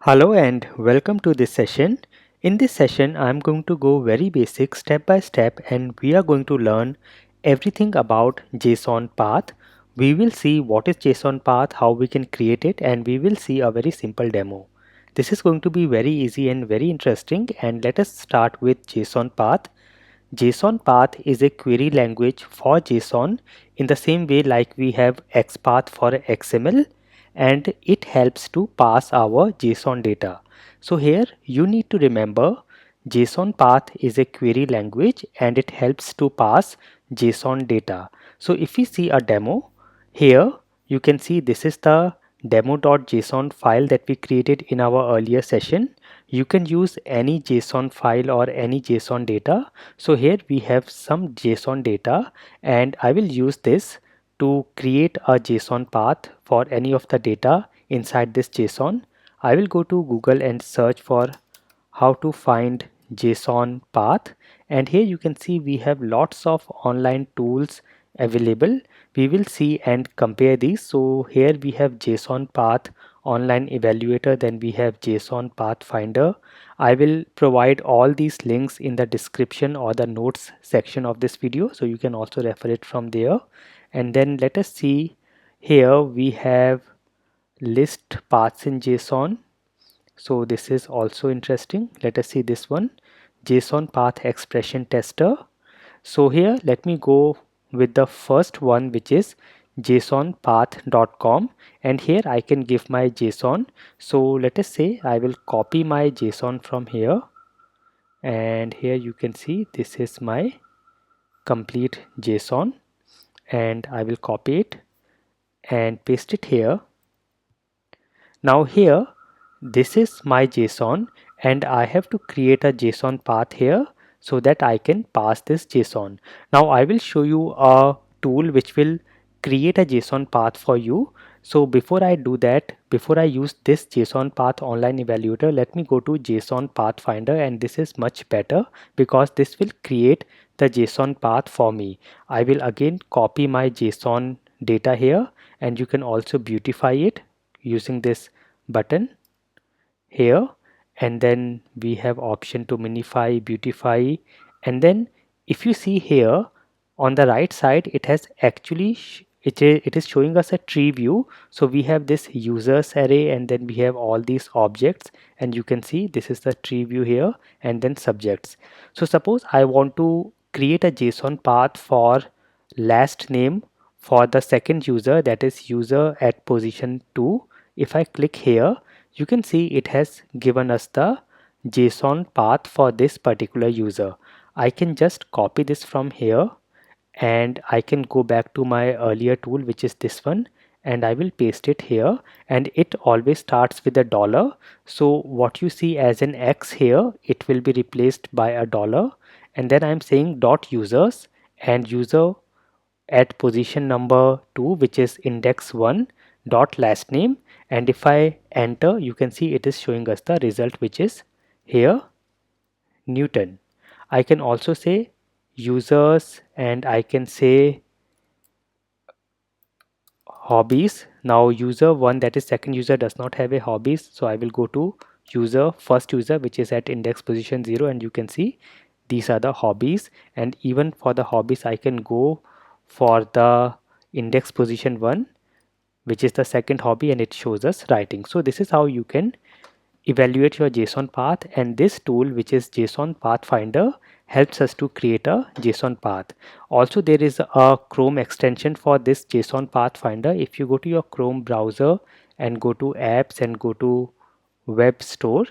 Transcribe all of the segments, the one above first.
Hello and welcome to this session. In this session, I'm going to go very basic step by step and we are going to learn everything about JSON path. We will see what is JSON path, how we can create it, and we will see a very simple demo. This is going to be very easy and very interesting, and let us start with JSON path. JSON Path is a query language for JSON in the same way like we have XPath for XML, and it helps to pass our JSON data. So here you need to remember JSON Path is a query language and it helps to pass JSON data. So if we see a demo here, you can see this is the demo.json file that we created in our earlier session. You can use any JSON file or any JSON data. So here we have some JSON data and I will use this to create a JSON path for any of the data inside this JSON. I will go to Google and search for how to find JSON path, and here you can see we have lots of online tools available. We will see and compare these. So here we have JSON Path online evaluator, then we have JSON Pathfinder. I will provide all these links in the description or the notes section of this video, so you can also refer it from there. And then let us see, here we have list paths in JSON. So this is also interesting. Let us see this one, JSON path expression tester. So here let me go with the first one, which is JSONPath.com, and here I can give my JSON. So let us say I will copy my JSON from here, and here you can see this is my complete JSON, and I will copy it and paste it here. Now here this is my JSON and I have to create a JSON path here so that I can pass this JSON. Now I will show you a tool which will create a JSON path for you. So before I do that, before I use this JSON path online evaluator, let me go to JSON Pathfinder, and this is much better because this will create the JSON path for me. I will again copy my JSON data here, and you can also beautify it using this button here, and then we have option to minify, beautify, and then if you see here on the right side, it has actually it is showing us a tree view. So we have this users array and then we have all these objects, and you can see this is the tree view here, and then subjects. So suppose I want to create a JSON path for last name for the second user, that is user at position 2. If I click here, you can see it has given us the JSON path for this particular user. I can just copy this from here and I can go back to my earlier tool, which is this one, and I will paste it here, and it always starts with a dollar. So what you see as an X here, it will be replaced by a dollar, and then I'm saying dot users and user at position number 2, which is index 1 dot last name, and if I enter, you can see it is showing us the result, which is here Newton. I can also say users and I can say hobbies. Now user 1, that is second user, does not have a hobbies, so I will go to user first user, which is at index position 0, and you can see these are the hobbies, and even for the hobbies I can go for the index position 1, which is the second hobby, and it shows us writing. So this is how you can evaluate your JSON path, and this tool, which is JSON Pathfinder, helps us to create a JSON path. Also there is a Chrome extension for this JSON Pathfinder. If you go to your Chrome browser and go to apps and go to web store,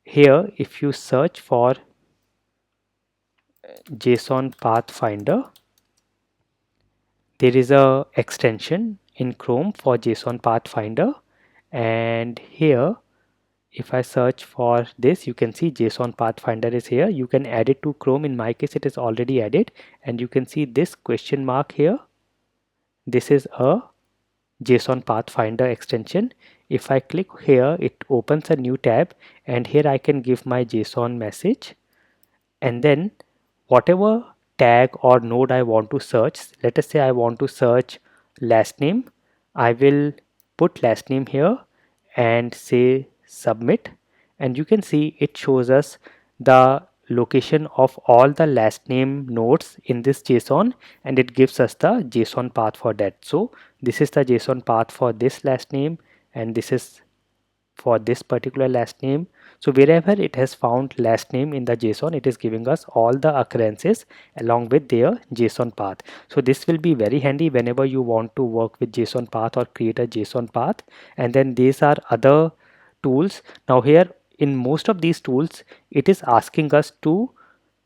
here if you search for JSON Pathfinder, there is a extension in Chrome for JSON Pathfinder, and here if I search for this, you can see JSON Pathfinder is here. You can add it to Chrome. In my case it is already added, and you can see this question mark here. This is a JSON Pathfinder extension. If I click here, it opens a new tab, and here I can give my JSON message, and then whatever tag or node I want to search, let us say I want to search last name, I will put last name here and say submit, and you can see it shows us the location of all the last name nodes in this JSON, and it gives us the JSON path for that. So this is the JSON path for this last name, and this is for this particular last name. So wherever it has found last name in the JSON, it is giving us all the occurrences along with their JSON path. So this will be very handy whenever you want to work with JSON path or create a JSON path. And then these are other tools. Now here in most of these tools, it is asking us to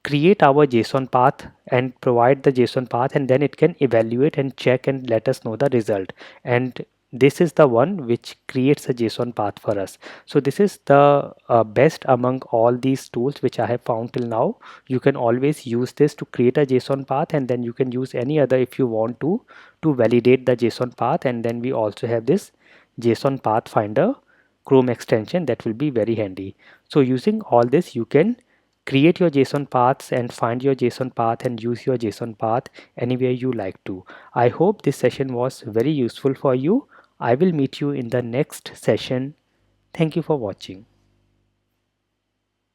create our JSON path and provide the JSON path, and then it can evaluate and check and let us know the result. And this is the one which creates a JSON path for us. So this is the best among all these tools which I have found till now. You can always use this to create a JSON path, and then you can use any other if you want to validate the JSON path. And then we also have this JSON Pathfinder Chrome extension that will be very handy. So using all this, you can create your JSON paths and find your JSON path and use your JSON path anywhere you like to. I hope this session was very useful for you. I will meet you in the next session. Thank you for watching.